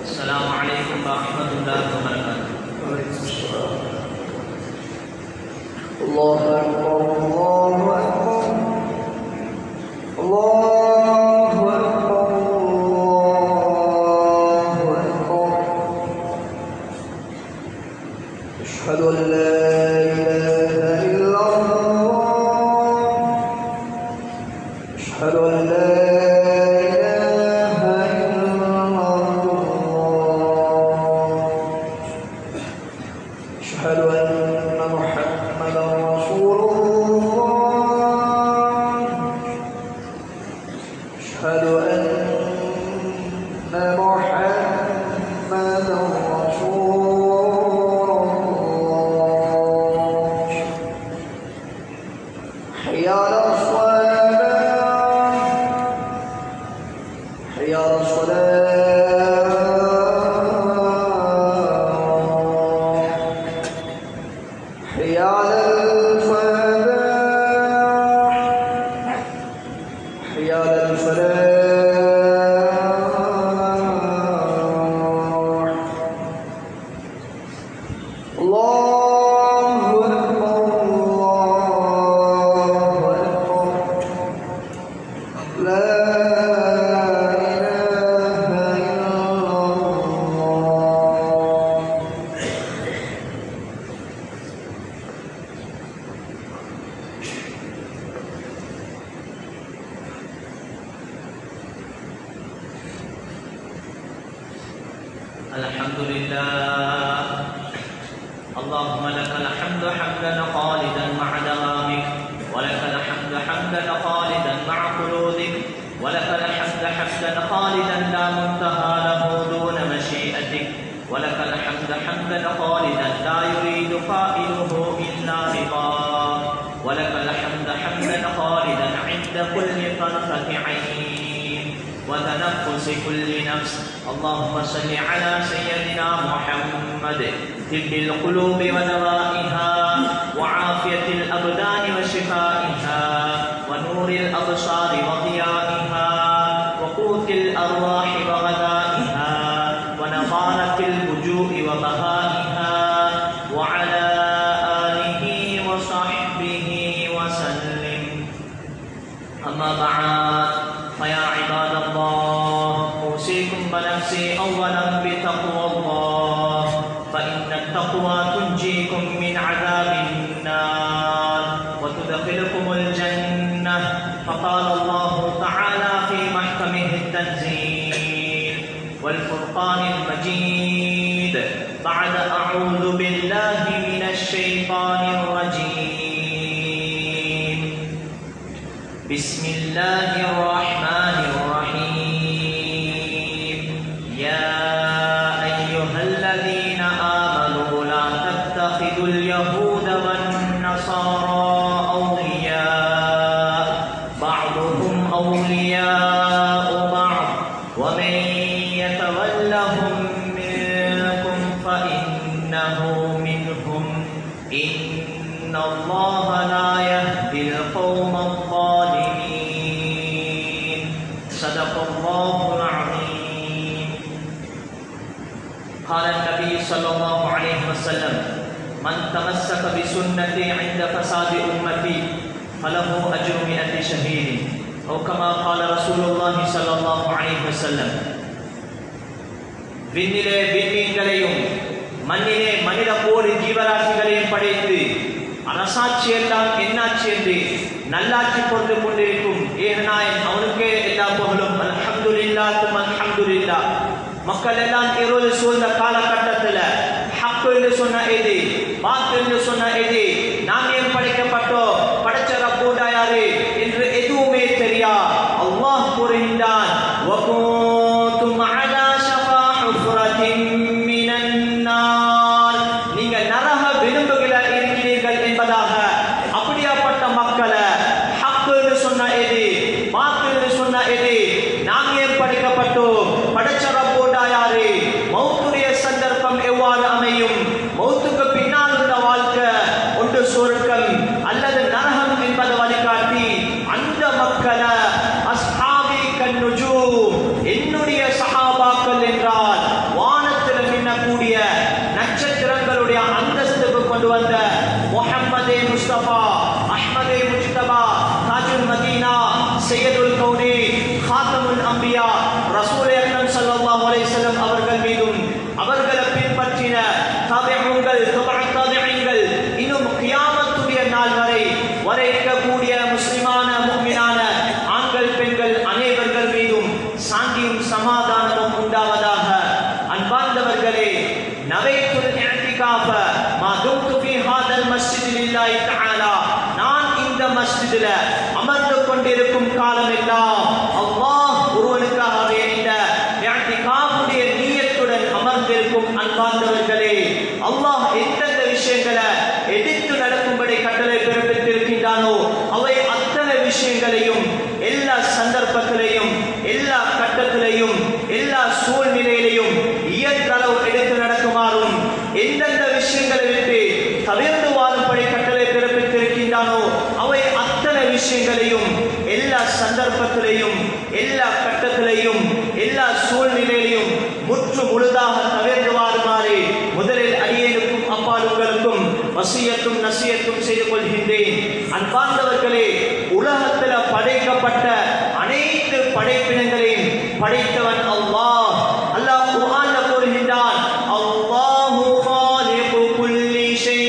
السلام عليكم ورحمة الله وبركاته. وعليكم السلام. الله أكبر الله أكبر الله أكبر الله أكبر. أشهد أن لا إله إلا الله. أشهد أن لا أشهد أن محمدا رسول الله. أشهد أن محمدا رسول الله. حي على الصلاة حي على الصلاة حي على الفلاح حي على الفلاح. الله أكبر الله أكبر. لا إله إلا الله. الحمد لله اللهم لك الحمد حمدا خالدا مع دوامك، ولك الحمد حمدا خالدا مع خلودك، ولك الحمد حمدا خالدا لا منتهى له دون مشيئتك، ولك الحمد حمدا خالدا لا يريد قائله إلا رضاك، ولك الحمد حمدا خالدا عند كل طرفة عين وتنفس كل نفس. اللهم صل على سيدنا محمد طب القلوب ودوائها وعافية الأبدان وشفائها ونور الأبصار وضيائها وقوت الأرواح وغذائها ونضارة الوجوه وبهائها وعلى آله وصحبه وسلم. أما بعد، فيا عباد الله، أوصيكم بنفسي أولا بتقوى الله، فإن التقوى تنجيكم من عذاب النار وتدخلكم الجنة. فقال الله تعالى في محكمه التنزيل والفرقان المجيد بعد أعوذ بالله من الشيطان الرجيم. بسم الله الرحمن الرحيم. يا أيها الذين آمنوا لا تتخذوا اليهود والنصارى أولياء بعضهم أولياء بعض ومن يتولهم منكم فإنه منهم إن الله لا يهدي القوم الظالمين. صدق الله العظيم. قال النبي صلى الله عليه وسلم: من تمسك بسنتي عند فساد أمتي فله أجر 100 شهيد، أو كما قال رسول الله صلى الله عليه وسلم. விண்ணிலே விண்மீன்களையும் மண்ணிலே மனித கோடி ஜீவராசிகளையும் படைத்து அரசாட்சி எல்லாம் என்னாட்சி என்று நல்லாட்சி பொறுத்து கொண்டிருக்கும் ஏகநாயன் அவனுக்கே எல்லா புகழும். அல்ஹம்துலில்லாஹ் அல்ஹம்துலில்லாஹ். மக்கள் எல்லாம் இருள் சூழ்ந்த காலகட்டத்தில் ஹக் என்று சொன்ன எது, பாத்தில் என்று சொன்ன எது, நாம் ஏன் படைக்கப்பட்டோம், படைச்ச ரப்போடா யாரு என்று எதுவுமே தெரியா. அல்லாஹ் கூறுகின்றான்: வகுந்தும் அலா ஷஃபா ஹுஃப்ரத்தின் மினன் நார். நீங்கள் நரக விளிம்புகளில் இருக்கிறீர்கள் என்பதாக. அப்படியாப்பட்ட மக்களை ஹக் என்று சொன்ன எது, பாத்தில் என்று சொன்ன எது, நாம் ஏன் படைக்கப்பட்டோம், படைச்ச ரப்போடா யாரு, மௌத்துடைய சந்தர்ப்பம் எவ்வாறு அமையும், மௌத்துக்கு பின்னால் உள்ள வாழ்க்கை ஒன்று சொர்க்கம் அல்லது இஅ்திகாஃப மா தும்து ஃபீ ஹாதல் மஸ்ஜித் லில்லாஹி தஆலா நான் இந்த மஸ்ஜிதில அமர்ந்து கொண்டிருக்கும் காலமெல்லாம் அல்லாஹ் ஒருவனுக்காகவே இந்த இஅ்திகாஃபுடைய நியத்துடன் அமர்ந்திருக்கும் அன்பார்ந்தவர்களே, அல்லாஹ் எந்தெந்த விஷயங்களை எதிர்த்து நடக்கும்படி கட்டளை பிறப்பித்திருக்கின்றானோ அவை அத்தனை விஷயங்களையும் எல்லா சந்தர்ப்பத்திலையும் எல்லா கட்டத்திலையும் எல்லா சூழ்நிலையிலையும் இயன்றளவு எடுத்து நடக்குமாறும் எந்தெந்த விஷயங்களை விட்டு தவிர்த்து வாழும்படி கட்டளை பிறப்பித்திருக்கின்றானோ அவை அத்தனை விஷயங்களையும் எல்லா சந்தர்ப்பத்திலையும் எல்லா கட்டத்திலையும் எல்லா சூழ்நிலையிலையும் முற்று முழுதாக தவிர்த்து வாழுமாறு முதலில் அடியேனுக்கும் அப்பால் உங்களுக்கும் வசியத்தும் நசியத்தும் செய்து கொள்கின்றேன். அன்பார்ந்தவர்களே, உலகத்தில் படைக்கப்பட்ட அனைத்து படைப்பினங்களையும் படைத்தவன் அல்லாஹ். அல்லாஹ் குர்ஆன்ல கூறுகின்றான், அல்லாஹு காலிகு குல்லி ஷை,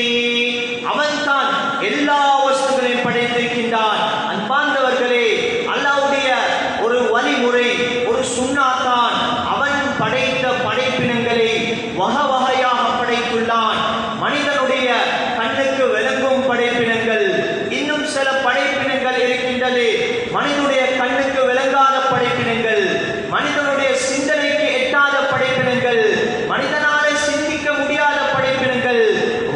அவன் தான் எல்லா வஸ்துக்களையும் படைத்திருக்கின்றான். அன்பார்ந்தவர்களே, அல்லாஹ்வுடைய ஒரு வழிமுறை, ஒரு சுன்னாத்தான் அவன் படைத்த படைப்பினங்களை வகை வகையாக படைத்துள்ளான். மனிதனுடைய கண்ணுக்கு விளங்கும் படைப்பினங்கள், இன்னும் சில படைப்பினங்கள் இருக்கின்றது மனிதனுடைய கண்ணுக்கு விளங்காத படைப்பினங்கள், மனிதனுடைய சிந்தனைக்கு எட்டாத படைப்பினங்கள், மனிதனாலே சிந்திக்க முடியாத படைப்பினங்கள்,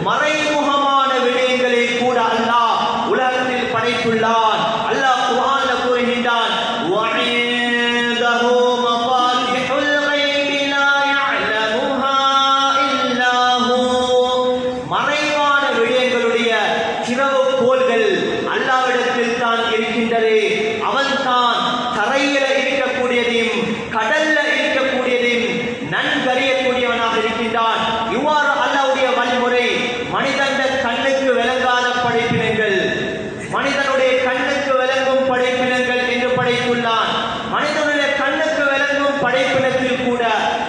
மறைமுகமான விடயங்களை கூட அல்லாஹ் உலகத்தில் படைத்துள்ளான். அல்லாஹ் குர்ஆன்ல கூறுகின்றான், வஇந்தஹு மஃபாத்திஹுல் கைபி லா யஅலமுஹா இல்லா ஹு, மறைவான விடயங்களுடைய திறவுகோல்கள் அல்லாஹ்விடத்தில் தான் இருக்கின்றது. அவன் தான் தரையில இருக்கக்கூடியதையும் கடல்ல இருக்கக்கூடியதையும் நன்கறியக்கூடியவனாக இருக்கின்றான். இவ்வாறு அல்லாஹ்வுடைய வழிமுறை மனிதன் கண்ணுக்கு விளங்காத படைப்பினங்கள், மனிதனுடைய கண்ணுக்கு விளங்கும் படைப்பினங்கள் என்று படைத்துள்ளான். மனிதனுடைய கண்ணுக்கு விளங்கும் படைப்பினத்தில் கூட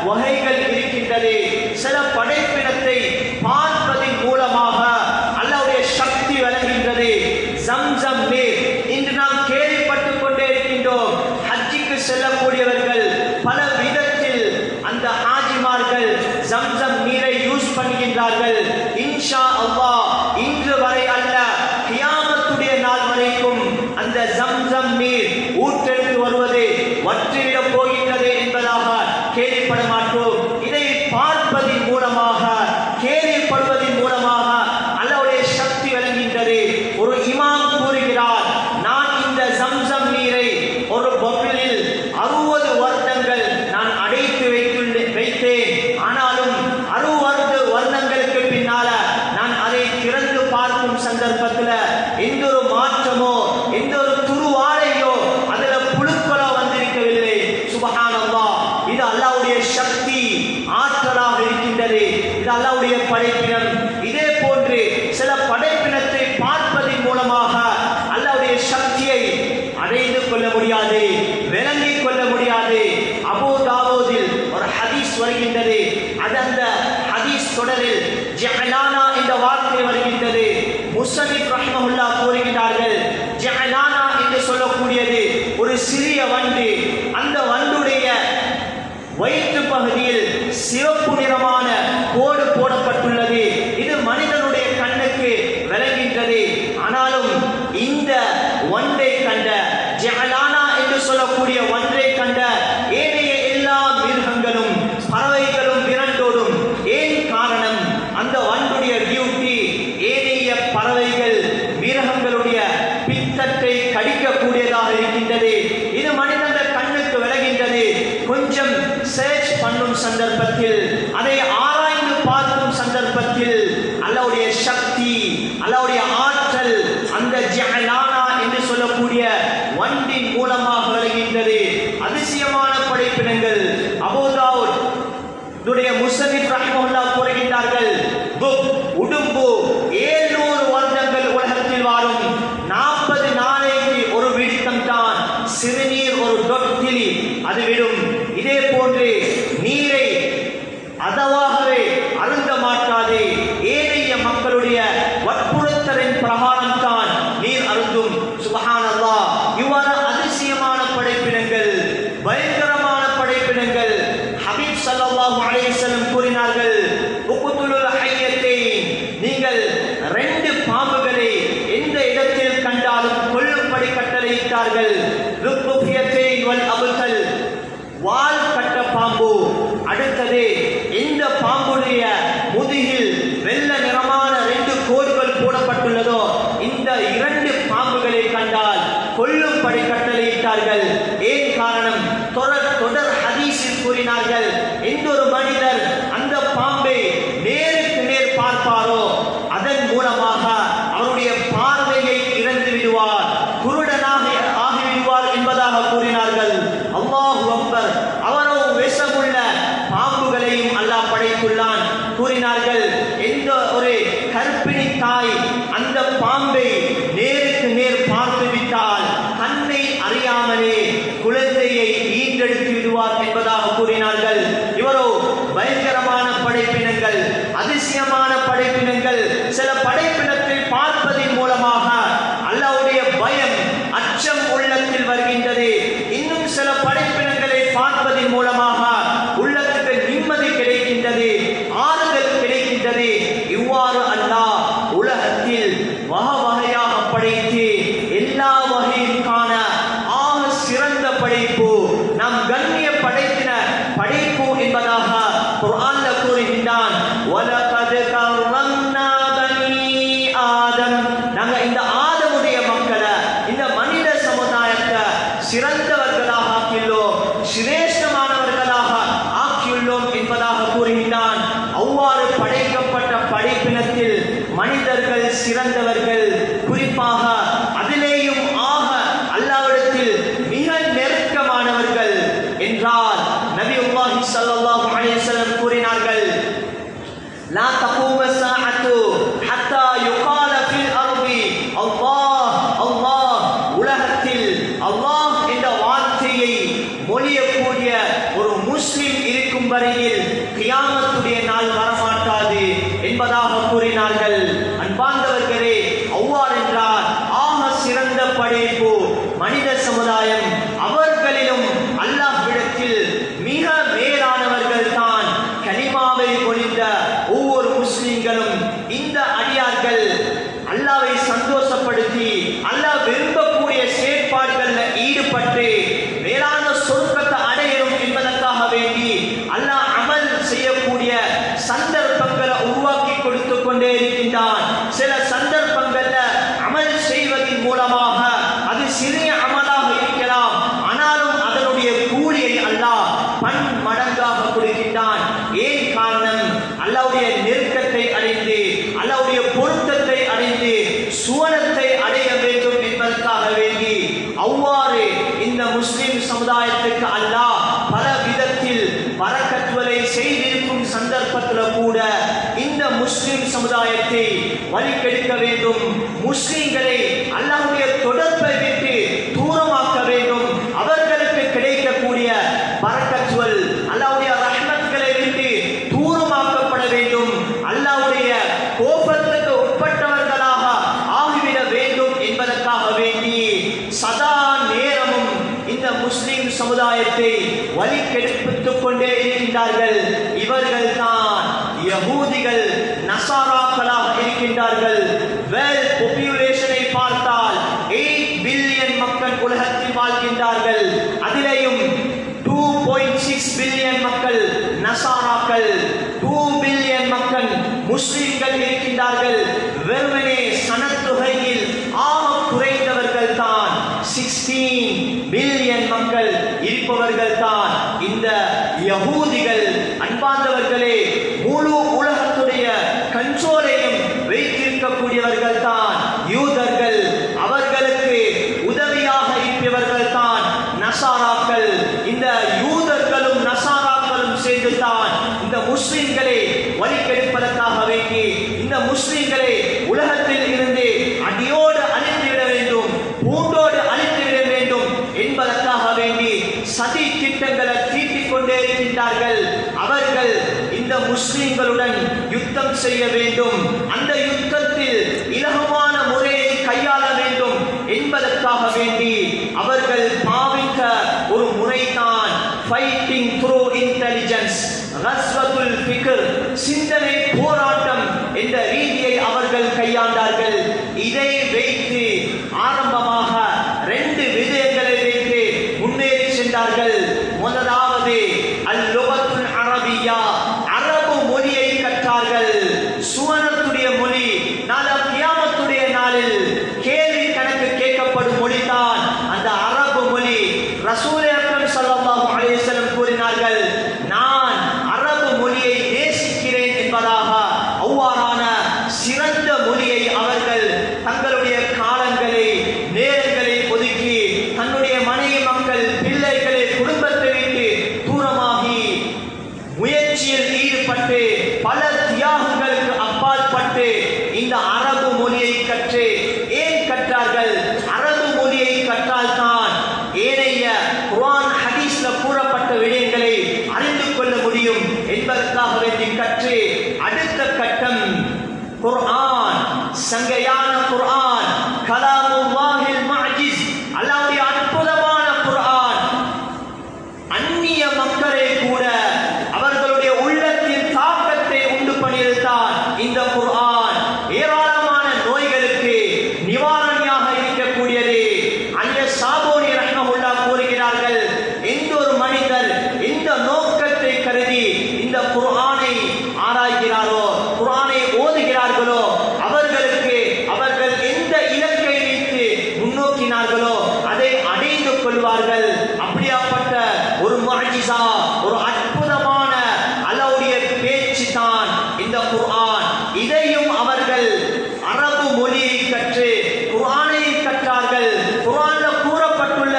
வகைகள் இருக்கின்றது. சில படைப்பினத்தை பார்ப்பதின் மூலமாக அல்லாஹ்வுடைய சக்தி விளங்குகின்றது. ஜம்சம் நீர் இன்று நாம் கேள்விப்பட்டுக் கொண்டே இருக்கின்றோம். ஹஜ்ஜிக்கு செல்லக்கூடியவர்கள் பல விதத்தில் அந்த ஹாஜிமார்கள் ஜம்சம் நீரை யூஸ் பண்ணுகின்றார்கள். இன்ஷா அல்லாஹ் இன்று வரை அல்ல, கியாமத்துடைய நாள் வரைக்கும் அந்த ஜம்சம் நீர் ஊற்றெடுத்து வருவது வற்றிவிடப் போகின்றது என்பதாக கேள்விப்பட மாட்டோம். இதை பார்ப்பதின் மூலமாக கேள்விப்படுவதன் மூலமாக அல்லாஹ்வுடைய சக்தி விளங்குகின்றது. ஒரு இமாம் கூறுகிறார், நான் இந்த ஜம்சம் நீரை ஒரு பப்பிளில் 60 வருடங்கள் நான் அடைத்து வைத்தேன். ஆனாலும் 60 வருடங்களுக்கு பின்னால நான் அதை திறந்து பார்க்கும் சந்தர்ப்பத்தில் எந்த ஒரு மாற்றமோ எந்த ஒரு துருவாடையோ அதுல புழுக்களோ வந்திருக்கவில்லை. சுப்ஹானல்லாஹ், இது அல்லாஹ்வுடைய சக்தி ஆற்றலாக இருக்கின்றது. இது அல்லாஹ்வுடைய படைப்பினம். இதே போன்று சில படைப்பினத்தை பார்ப்பதன் மூலமாக அல்லாஹ்வுடைய சக்தியை அடைந்து கொள்ள முடியாது, விளங்கிக் கொள்ள முடியாது. அபூ தாவூதில் ஒரு ஹதீஸ் வருகின்றது. அது அந்த ஹதீஸ் தொடரில் ஜஅலானா என்ற வார்த்தை வருகின்றது. முஸன்னிஃப் ரஹ்மஹுல்லாஹ் கூறுகிறார்கள், ஜஅலானா என்று சொல்லக்கூடியது ஒரு சிறிய வண்டு. அந்த வண்டுடைய வயிற்று பகுதியில் சிவப்பு நிறமான கோடு போடப்பட்டுள்ளது. இது மனிதனுடைய கண்ணுக்கு விளங்குகின்றது. ஆனாலும் இந்த ஒன்றை கண்ட, ஜஅலானா என்று சொல்லக்கூடிய ஒன்றை கண்ட ஏனைய எல்லா மிருகங்களும் பறவைகளும் விரண்டோடும். ஏன் காரணம்? அந்த வண்டுடைய டியூட்டி ஏனைய பறவைகள் மிருகங்களுடைய பித்தத்தை கடிக்கக்கூடியதாக இருக்கின்றது. இது மனிதன் கண்ணுக்கு விளங்குகின்றது. கொஞ்சம் சர்ச் பண்ணும் சந்தர்ப்பத்தில், அதை ஆராய்ந்து பார்க்கும் சந்தர்ப்பத்தில் அல்லாஹ்வுடைய சக்தி, அல்லாஹ்வுடைய ஆற்றல் அந்த ஜஅலானா என்று சொல்லக்கூடிய வண்டின் மூலமாக விளங்குகின்றது. அதிசயமான படைப்பினங்கள். அபூ தாவூத் முஸன்னிஃப் ரஹ்மஹுல்லாஹ் கூறுகின்றார்கள், உடும்பு 700 வருடங்கள் உலகத்தில் வாழும். 40 நாளைக்கு ஒரு விடுத்தம் தான் சிறுநீர், ஒரு தொட்டிலி அது விடும். இதே போன்று நீரை அதவாகவே அருந்த மாட்டாது. ஏனைய மக்களுடைய வற்புறுத்தலின் பிரகாரம் தான் நீர் அருந்தும். சுப்ஹானல்லாஹ். இவ்வாறு அதிசயமான படைப்பினங்கள், பயங்கரமான படைப்பினங்கள். ஹபீப் ஸல்லல்லாஹு அலைஹி வஸல்லம் கூறினார்கள், உக்துலுல் ஹய்யத்தை அடுத்தது எந்த பாம்புடைய முதுகில் வெள்ளை நிறமான 2 கோடுகள் போடப்பட்டுள்ளதோ இந்த 2 பாம்புகளை கண்டால் கொல்லும்படி கட்டளையிட்டார்கள். ஏன் காரணம்? தொடர் ஹதீஸில் கூறினார்கள், எந்த ஒரு மனிதர் அந்த பாம்பை நேருக்கு நேர் பார்ப்பாரோ அதன் மூலமாக அவருடைய பார்வையை இழந்து விடுவார், குருடனாக ஆகிவிடுவார் என்பதாக கூறினார்கள். அல்லாஹு அக்பர். அவரோ விஷமுள்ள பாம்புகளையும் அல்லாஹ் படைத்துள்ளான். கூறினார்கள், எந்த ஒரு கர்ப்பிணி தாய் அந்த பாம்பை நேருக்கு நேர் பார்த்து விட்டால் தன்னை அறியாமலே குழந்தையை ஈன்றெடுத்து விடுவார் என்பதாக கூறினார்கள். இவரோ பயங்கரமான படைப்பினங்கள், அதிசயமான படைப்பினங்கள். சில படைப்பினத்தை பார்ப்பதன் மூலமாக அல்லாஹ்வுடைய பயம், அச்சம் உள்ளத்தில் வருகின்றது. இன்னும் சில படைப்பினங்களை பார்ப்பதன் மூலமாக உள்ளத்துக்கு நிம்மதி கிடைக்கின்றது, ஆறுதல் கிடைக்கின்றது. இவ்வாறு அல்லாஹ் உலகத்தில் வகையாக படைத்து எல்லா வகையிற்கான ஆக சிறந்த படைப்பு, நாம் கண்ணிய படைத்தின படைப்பு என்பதாக குர்ஆன்ல கூறுகின்றான். வலகத் கர்ரம்னா பனி ஆதம். நாங்கள் இந்த ஆதமுடைய மக்களை, இந்த மனித சமுதாயத்தை சிறந்தவர்களாக ஆக்கியுள்ளோம், சிரேஷ்டமானவர்களாக ஆக்கியுள்ளோம் என்பதாக கூறுகின்றான். அவ்வாறு படைக்கப்பட்ட படைப்பினத்தில் மனிதர்கள் சிறந்தவர்கள். குறிப்பாக அதிலேயும் ஆக அல்லாஹ்விடத்தில் மிக நெருக்கமானவர்கள் என்றால் நபியுல்லாஹி ஸல்லல்லாஹு அலைஹி வஸல்லம் கூறினார்கள், லா தகூம ஸாஅத்து ஹத்தா யுகால ஃபில் அர்தி அல்லாஹ் அல்லாஹ். உலகத்தில் அல்லாஹ் என்ற வார்த்தையை மொழியக்கூடிய ஒரு முஸ்லிம் இருக்கும் வரையில் கியாமத்துடைய நாள் வரமாட்டாது என்பதாக கூறினார்கள். அன்பார்ந்தவர்களே, அவ்வாறென்றால் ஆக சிறந்த படைப்பு மனித சமுதாயம். அவர்களிலும் அல்லாஹ்விடத்தில் மிக மேலானவர்கள் தான் கலிமாவை ஒழிந்த ஒவ்வொரு முஸ்லிம்களும். இந்த அடியார்கள் அல்லாஹ்வை சந்தோஷப்படுத்தி அல்லாஹ் விரும்பக்கூடிய செயற்பாடுகளில் ஈடுபட்டு மேலான சொர்க்கத்தை அடையணும் என்பதற்காக வேண்டி அல்லாஹ் அமல் செய்யக்கூடிய சந்தர்ப்பங்களை உருவாக்கி கொடுத்து கொண்டே இருக்கின்றான். சில சந்தர்ப்பங்கள்ல அமல் செய்வதன் மூலமாக அது சிறிய அமலாக இருக்கலாம், ஆனாலும் அதனுடைய கூலியை அல்லாஹ் பன்மடங்காக கொடுக்கின்றான். ஏன் காரணம்? அல்லாஹ்வுடைய நெருக்கத்தை அடைந்து, அல்லாஹ்வுடைய பொருத்தத்தை அடைந்து சுவனத்தை அடைய வேண்டும் என்பதற்காக வேண்டி அவ்வாறு இந்த முஸ்லிம் சமுதாயத்துக்கு அல்லாஹ் பல விதத்தில் பரக்கத்துவலை செய்திருக்கும் சந்தர்ப்பத்தில் கூட இந்த முஸ்லிம் சமுதாயத்தை வழிகெடுக்க வேண்டும், முஸ்லிம்களை அல்லாஹ்வுடைய தொடர்பை விட்டு தூரமாக்க வேண்டும். அவர்களுக்கு கிடைக்கக்கூடிய பரக்கத்துவல், அல்லாஹ்வுடைய ரஹ்மத்களை விட்டு தூரமாக்கப்பட வேண்டும், அல்லாஹ்வுடைய கோபத்துக்கு உட்பட்டவர்களாக ஆகிவிட வேண்டும் என்பதற்காக வேண்டி சதா நேரமும் இந்த முஸ்லிம் சமுதாயத்தை வழிகெடுத்துக் கொண்டே இருக்கின்றார்கள். இவர்கள் தான் யகூதிகள், நசாராக்களாக இருக்கின்றார்கள். வேர்ல்ட் பாப்புலேஷனை பார்த்தால் 8 பில்லியன் மக்கள் உலகத்தில் வாழ்கின்றார்கள். அதிலேயும் 2.6 பில்லியன் மக்கள் நசாராக்கள், 2 பில்லியன் மக்கள் முஸ்லிம்கள் இருக்கின்றார்கள். வெறுமனே சனத்தொகையில் ஆக குறைந்தவர்கள் தான் 16 பில்லியன் மக்கள் இருப்பவர்கள் தான் இந்த யகூதிகள். அன்பார்ந்தவர்களே, முழு உலகத்துடைய கண்ட்ரோலையும் வைத்திருக்கக்கூடியவர்கள் தான் யூதர்கள். அவர்களுக்கு உதவியாக இருப்பவர்கள் தான் நசாராக்கள். இந்த யூதர்களும் நசாராக்களும் சேர்ந்து தான் இந்த முஸ்லிம்களை வழிகெடுப்பதற்காக வேண்டி இந்த முஸ்லிம்களை உலகத்தில் இருந்து அடியோடு அழித்துவிட வேண்டும், பூண்டோடு அழித்துவிட வேண்டும் என்பதற்காக வேண்டி சதி திட்டங்களை தீட்டிக் கொண்டே இருக்கின்றார்கள். அவர்கள் இந்த முஸ்லிம்களுடன் யுத்தம் செய்ய வேண்டும், அந்த யுத்தத்தில் இலகுவான முறையை கையாள வேண்டும் என்பதற்காக வேண்டி அவர்கள் பாவித்த ஒரு முறைதான் ஃபைட்டிங் த்ரூ இன்டெலிஜென்ஸ், ரஸ்வத்துல் ஃபிக்ர், சிந்தனை போராட்டம் என்ற ரீதியை அவர்கள் கையாண்டார்கள். இதை வைத்து ஆரம்பமாக 2 விடயங்களை வைத்து முன்னேறி சென்றார்கள். முதலாவது அல் லுகத்துல் அரபி கலாமுல்லாஹில் முஅஜிஸ், அல்லாஹ்வுடைய அற்புதமான குர்ஆன். அந்நிய மக்களை கூட அவர்களுடைய உள்ளத்தில் தாக்கத்தை உண்டு பண்ணியிருந்தான் இந்த குர்ஆன். ஏராளமான நோய்களுக்கு நிவாரணியாக இருக்கக்கூடியது. சாபோனி ரஹ்மஹுல்லாஹ் கூறுகிறார்கள், எந்த ஒரு மனிதர் இந்த நோக்கத்தை கருதி இந்த குர்ஆனை ஆராய்கிறாரோ, குர்ஆனை ஓதுகிறார்களோ, அவர்கள் எந்த இலக்கை வைத்து முன்னோக்கினார்களோ அதை அடைந்து கொள்வார்கள். அப்படியாப்பட்ட ஒரு முஅஜிஸா, ஒரு அற்புதமான அல்லாஹ்வுடைய பேச்சு தான் இந்த குர்ஆன். இதையும் அவர்கள் அரபு மொழியை கற்று குர்ஆனை கற்றார்கள். குர்ஆன்ல கூறப்பட்டுள்ள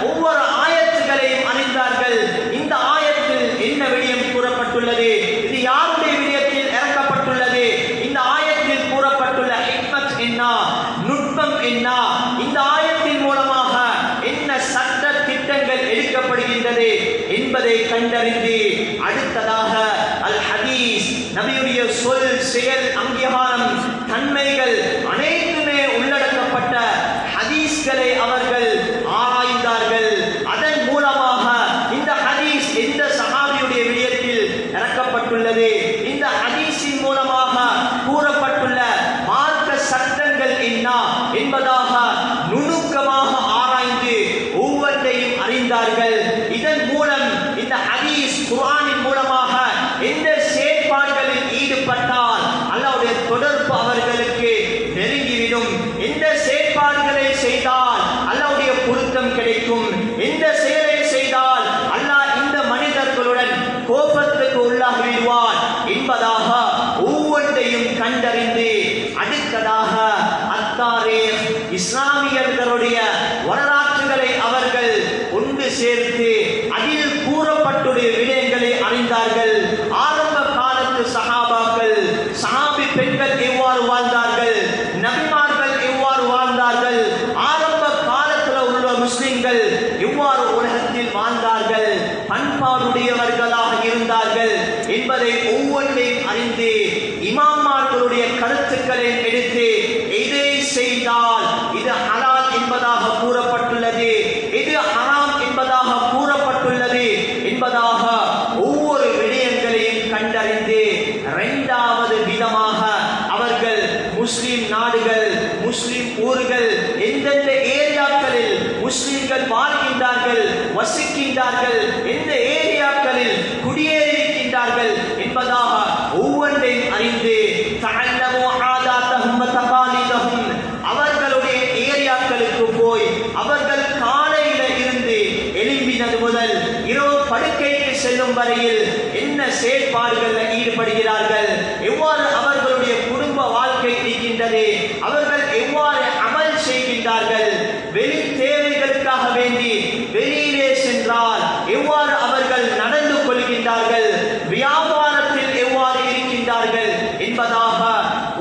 ஒவ்வொரு ஆயத்துகளையும் அறிந்தார்கள். இந்த ஆயத்தில் என்ன விடயம் கூறப்பட்டுள்ளது, இது யாருடைய விடயத்தில் இறக்கப்பட்டுள்ளது, இந்த ஆயத்தில் கூறப்பட்டுள்ள ஹிக்மத் என்ன, நுட்பம் என்ன, இந்த ஆயத்தின் மூலமாக என்ன சட்ட திட்டங்கள் எடுக்கப்படுகின்றது என்பதை கண்டறிந்து அடுத்ததாக அல் ஹதீஸ், நபியுடைய சொல், செயல், அங்கீகாரம், தன்மைகள் அனைத்துமே உள்ளடக்கப்பட்ட ஹதீஸ்களை அவர்கள் ஆராய்ந்தார்கள். அதன் மூலமாக இந்த ஹதீஸ் எந்த சஹாபியுடைய விடயத்தில் இறக்கப்பட்டுள்ளது, இந்த ஹதீஸின் மூலமாக கூறப்பட்டுள்ள மார்க்க சட்டங்கள் என்ன என்பதாக நுணுக்கமாக ஆராய்ந்து ஒவ்வொன்றையும் அறிந்தார்கள். இதன் மூலம் இந்த ஹதீஸ் குர்ஆனின் மூலமாக எந்த செயற்பாடுகளில் ஈடுபட்டால் அல்லாஹ்வுடைய தொடர்பு அவர்களுக்கு நெருங்கிவிடும், எந்த செயற்பாடுகளை செய்தால் அல்லாஹ்வுடைய பொருத்தம் கிடைக்கும், எந்த செயலை செய்தால் அல்லாஹ் இந்த மனிதர்களுடன் கோபத்துக்கு உள்ளாகிவிடுவான் என்பதாக ஒவ்வொன்றையும் கண்டறிந்து அடுத்ததாக அத்தாரீக், இஸ்லாமியர்களுடைய வரலாற்றுகளை அவர்கள் ஒன்று சேர்த்து அதில் கூறப்பட்டுள்ள விடயங்களை அறிந்தார்கள். ஆரம்ப காலத்து சஹாபாக்கள், சஹாபி பெண்கள் எவ்வாறு வாழ்ந்தார்கள், நபிமார்கள் எவ்வாறு வாழ்ந்தார்கள், ஆரம்ப காலத்தில் உள்ள முஸ்லிம்கள் எவ்வாறு உலகத்தில் வாழ்ந்தார்கள், பண்பாடுடையவர்களாக இருந்தார்கள் என்பதை ஒவ்வொன்றையும் அறிந்து இமாம்மார்களுடைய கருத்துக்களை எடுத்து இதை செய்தால் இது ஹலால் என்பதாக கூறப்பட்டுள்ளது, இது ஹராம் என்பதாக கூறப்பட்டுள்ளது என்பதாக ஒவ்வொரு விடயங்களையும் கண்டறிந்து இரண்டாவது விதமாக அவர்கள் முஸ்லிம் நாடுகள், முஸ்லிம் ஊர்கள், எந்தெந்த ஏரியாக்களில் முஸ்லிம்கள் வாழ்கின்றார்கள், வசிக்கின்றார்கள், எந்த ஏரியாக்களில் குடியேறியிருக்கின்றார்கள் என்பதாக ஒவ்வொன்றையும் அறிந்து அவர்களுடைய ஏரியாக்களுக்கு போய் அவர்கள் காலையில இருந்து எழும்பினது முதல் இரவு படுக்கைக்கு செல்லும் வரையில் என்ன செயற்பாடுகளில் ஈடுபடுகிறார்கள், எவ்வாறு அவர்களுடைய குடும்ப வாழ்க்கை இருக்கின்றது, அவர்கள் எவ்வாறு அமல் செய்கின்றார்கள், வெளி தேவைகளுக்காக வேண்டி வெளியிலே சென்றால் எவ்வாறு அவர்கள் நடந்து கொள்கின்றார்கள், வியாபாரத்தில் எவ்வாறு இருக்கின்றார்கள் என்பதாக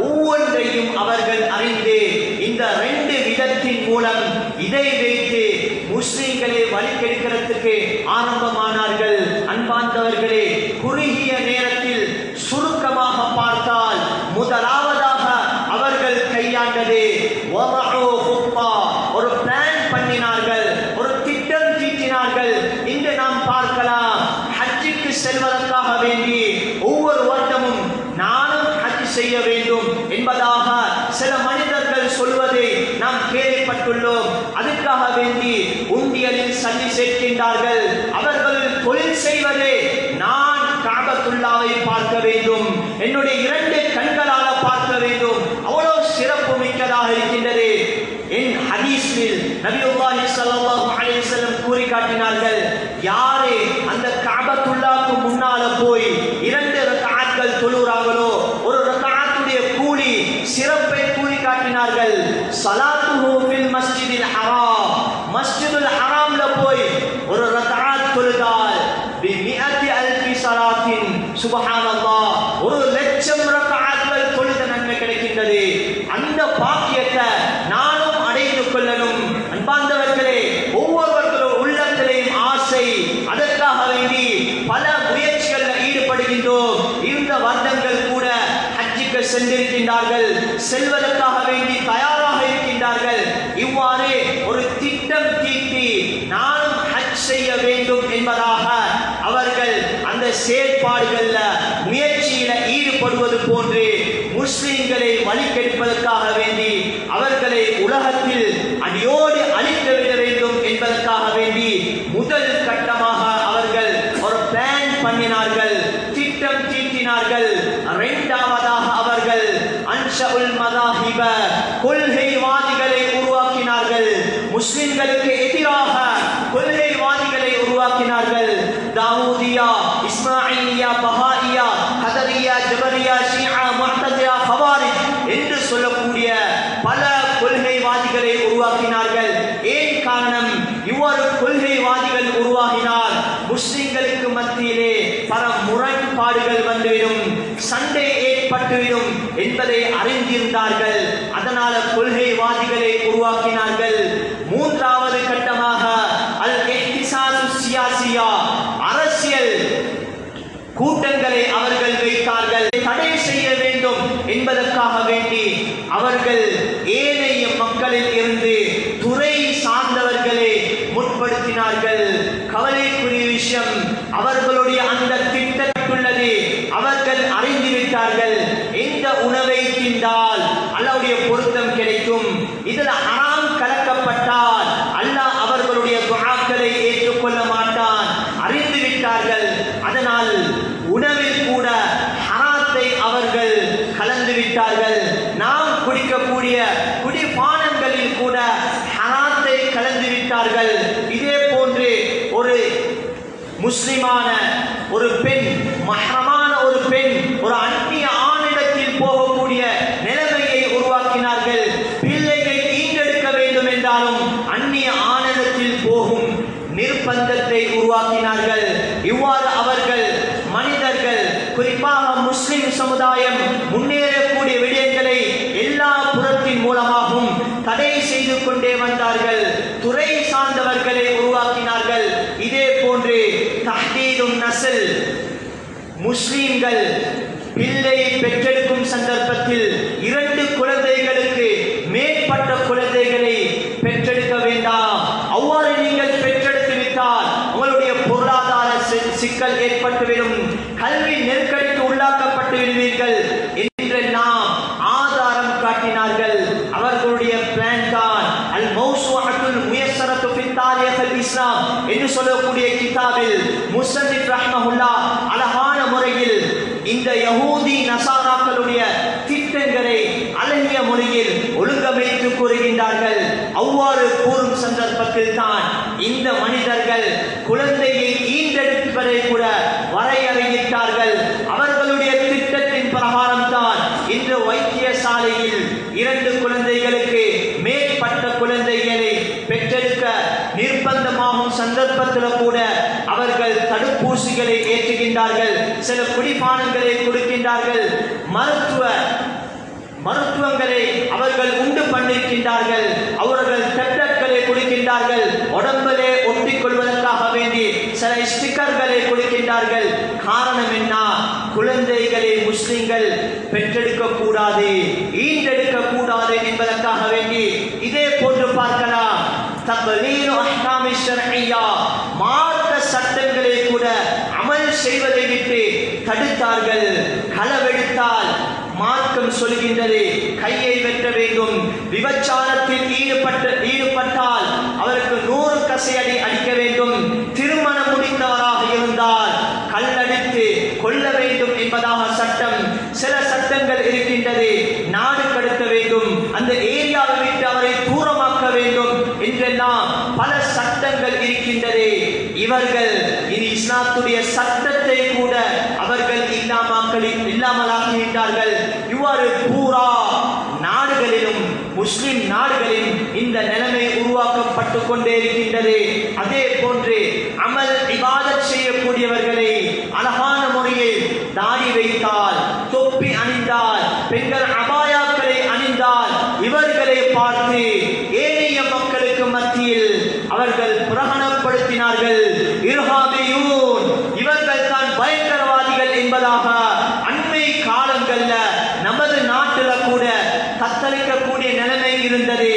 ஒவ்வொன்றையும் அவர்கள் அறிந்து இந்த ரெண்டு விதத்தின் மூலம் இதை வைத்து முஸ்லிம்களை வழிகெடுக்கிறதுக்கு ஆரம்பமானார்கள். அன்பார்ந்தவர்களே, குறுகிய நேரத்தில் சுருக்கமாக பார்த்தால் முதலாவதாக அவர்கள் கையாண்டது ஒரு பிளான் பண்ணினார்கள், ஒரு திட்டம் தீட்டினார்கள். இன்று நாம் பார்க்கலாம், ஹஜ்ஜுக்கு செல்வதற்காக வேண்டி ஒவ்வொரு வருடமும் நானும் ஹஜ் செய்ய வேண்டும் என்பதாக சில மனிதர்கள் சொல்வதை நாம் கேள்விப்பட்டுள்ளோம். அதுக்காக வேண்டி உண்டியலில் சல்லி சேர்க்கின்றார்கள். அவர்கள் தொழில் செய்வதே, நான் காபத்துல்லாவை பார்க்க வேண்டும், என்னுடைய இரண்டு கண்களால பார்க்க வேண்டும், அவ்வளவு சிறப்பு மிக்கதாக இருக்கின்றது. என் ஹதீஸில் நபியுல்லாஹி ஸல்லல்லாஹு அலைஹி வஸல்லம் கூறி காட்டினார்கள், யாரே அந்த காபத்துல்லாவுக்கு முன்னால போய் இரண்டு ரக்அத்கள் தொழுகிறார்களோ, ஒரு ரக்அத்துடைய கூலி சிறப்பை கூறி காட்டினார்கள். ஸலாத்துஹு ஃபில் மஸ்ஜிதில் ஹராம், மஸ்ஜிதுல் ஹராம்ல போய் ஒரு ரக்அத் தொழுதால் பிமிஅத்தி அல்ஃபி ஸலாத்தின், சுப்ஹானல்லாஹ், 1,00,000 ரக்அத்கள் தொழுத நன்மை கிடைக்கின்றது. அந்த பாக்கியத்தை நானும் அடைந்து கொள்ளணும். அன்பார்ந்தவர்களே, ஒவ்வொருவர்களும் உள்ளத்திலேயும் ஆசை, அதற்காக வேண்டி பல முயற்சிகளில் ஈடுபடுகின்றோம். இந்த வருடங்கள் கூட ஹஜ்ஜுக்கு சென்றிருக்கின்றார்கள், செல்வதற்காக வேண்டி தயாராக இருக்கின்றார்கள். வேலைப்பாடுகள்ல முயற்சியில ஈடுபடுவது போன்று முஸ்லிம்களை வழிகெடுப்பதற்காக வேண்டி அவர்களை உலகத்தில் அடியோடு அழித்துவிட வேண்டும் என்பதற்காக வேண்டி முதல் கட்டமாக அவர்கள் ஒரு பிளான் பண்ணினார்கள், திட்டம் தீட்டினார்கள். இரண்டாவதாக அவர்கள் அன்ஷஉல் மதாஹிப கொள்கைவாதிகளை உருவாக்கினார்கள். முஸ்லிம்களுக்கு எதிராக கொள்கைவாதிகளை உருவாக்கினார்கள். தாவூதியா, இஸ்மாயிலியா, பஹாயியா, கதரியா, ஜபரியா, ஷிஆ, முஅ்தஸிலா, ஹவாரிஜ் என்று சொல்லக்கூடிய பல கொள்கைவாதிகளை உருவாக்கினார்கள். ஏன் காரணம்? இவ்வாறு கொள்கைவாதிகள் உருவாகினால் முஸ்லிம்களுக்கு மத்தியிலே பல முரண்பாடுகள் வந்துவிடும், சண்டை ஏற்பட்டுவிடும் என்பதை அறிந்திருந்தார்கள். அதனால கொள்கைவாதிகளை உருவாக்கினார்கள். மூன்றாவது கட்டமாக அல் இஹ்திசாசு சியாசியா அரசியல் கூட்டங்களை அவர்கள் வைத்தார்கள். தடை செய்ய வேண்டும் என்பதற்காக வேண்டி அவர்கள் ஏனைய மக்களில் இருந்து துறை சார்ந்தவர்களை முற்படுத்தினார்கள். கவலைக்குரிய விஷயம், அவர்களுடைய அந்த திட்டத்துள்ளது அவர்கள் அறிந்துவிட்டார்கள். எந்த உணவை தின்றால் அல்லாஹ்வுடைய பொருத்தம் கிடைக்கும், இதில் ஹராம் கலக்கப்பட்டால் அல்லாஹ் அவர்களுடைய துஆக்களை ஏற்றுக்கொள்ள மாட்டான், அறிந்துவிட்டார்கள். அதனால் உணவில் கூட ஹராத்தை அவர்கள் கலந்து விட்டார்கள். நாம் குடிக்கக்கூடிய குடிபானங்களில் கூட ஹராத்தை கலந்து விட்டார்கள். இதே போன்று ஒரு முஸ்லிமான ஒரு பெண், மஹ்ரமான ஒரு பெண் ஒரு அந்நிய ஆணிடத்தில் போகக்கூடிய நிலைமையை உருவாக்கினார்கள். பிள்ளையை ஈண்டெடுக்க வேண்டும் என்றாலும் அந்நிய ஆணிடத்தில் போகும் நிர்பந்தத்தை உருவாக்கினார்கள். இவ்வாறு அவர்கள் மனிதர்கள், குறிப்பாக முஸ்லிம் சமுதாயம் முன்னேறக்கூடிய விடயங்களை எல்லா புறத்தின் மூலமாகவும் தடை செய்து கொண்டே வந்தார்கள். துறை சார்ந்தவர்களை உருவாக்கினார்கள். இதே போன்று தஹ்தீதுன் நஸ்ல், முஸ்லிம்கள் பிள்ளை பெற்றெடுக்கும் சந்தர்ப்பத்தில் 2 குழந்தைகளுக்கு மேற்பட்ட குழந்தைகளை பெற்றெடுக்க வேண்டாம். அவ்வாறு நீங்கள் பெற்றெடுத்து விட்டால் உங்களுடைய பொருளாதார சிக்கல் ஏற்பட்டுவிடும், கல்வி நெருக்கடிக்கு உள்ளாக்கப்பட்டு விடுவீர்கள் என்று நாம் ஆதாரம் காட்டினார்கள். அவர்களுடைய பிளான் தான் அல் மௌசூஅத்துல் முயஸ்ஸரத்து ஃபி தாரீக் அல் இஸ்லாம் என்று சொல்லக்கூடிய கிதாபில் முஸன்னிஃப் ரஹ்மஹுல்லாஹ் அழகான முறையில் இந்த யஹூதி நசாராக்களுடைய திட்டங்களை அழகிய மொழியில் ஒழுங்கமைத்து கூறுகின்றார்கள். அவ்வாறு கூறும் சந்தர்ப்பத்தில் தான் இந்த மனிதர்கள் குழந்தையை ஈண்டெடுப்பதை கூட வரையறையிட்டார்கள். அவர்களுடைய திட்டத்தின் பிரகாரம் தான் இன்று வைத்தியசாலையில் 2 குழந்தைகளுக்கு மேற்பட்ட குழந்தைகளை பெற்றெடுக்க நிர்பந்தமாகும் சந்தர்ப்பத்தில் கூட அவர்கள் தடுப்பூசிகளை ஏற்றுகின்றார்கள், சில குடிபானங்களை கொடுக்கின்றார்கள், மருத்துவங்களை அவர்கள் உண்டு பண்ணிருக்கின்றார்கள், அவர்கள் டெப்லெட்களை கொடுக்கின்றார்கள், உடம்பிலே ஒட்டிக் கொள்வதற்காக வேண்டி சில ஸ்டிக்கர்களை கொடுக்கின்றார்கள். காரணம் என்ன? குழந்தைகளை முஸ்லிம்கள் பெற்றெடுக்க கூடாது, ஈண்டெடுக்க கூடாது என்பதற்காக வேண்டி. இதே போன்று பார்க்கலாம், தக்லீலு அஹ்காமி ஷர்இய்யா, மார்க்க சட்டங்களை கூட அமல் செய்வதை விட்டு தடுத்தார்கள். களவெடுத்தால் மார்க்கம் சொல்கின்றது கையை வெட்ட வேண்டும், விபச்சாரத்தில் ஈடுபட்டால் அவருக்கு 100 கசையடி அடிக்க வேண்டும், திருமணம் முடிந்தவராக இருந்தால் கல்லடித்து கொல்ல வேண்டும் என்பதாக சட்டம். சில சட்டங்கள் இருக்கின்றது, நாடு கடத்த வேண்டும், அந்த ஏரியாவை விட்டு அவரை தூரமாக்க வேண்டும் என்றெல்லாம் பல சட்டங்கள் இருக்கின்றது. இவர்கள் இது இஸ்லாத்துடைய சட்டத்தை கூட அவர்கள் இல்லாமலாக்குகின்றார்கள். இவ்வாறு பூரா நாடுகளிலும் முஸ்லிம் நாடுகளிலும் இந்த நிலைமை உருவாக்கப்பட்டு கொண்டே இருக்கின்றது. அதே போன்று அமல் இபாதத் செய்யக்கூடியவர்களை அழகான முறையில் தாடி வைத்தால், தொப்பி அணிந்தால், பெண்கள் அபாயாக்களை அணிந்தால் இவர்களை பார்த்து ஏனைய மக்களுக்கு மத்தியில் அவர்கள் பிரகடனப்படுத்தினார்கள். இர்ஹாபியூன், இவர்கள் தான் பயங்கரவாதிகள் என்பதாக அண்மை காலங்கள்ல நமது நாட்டில் கூட தத்தளிக்கக்கூடிய நிலைமை இருந்தது.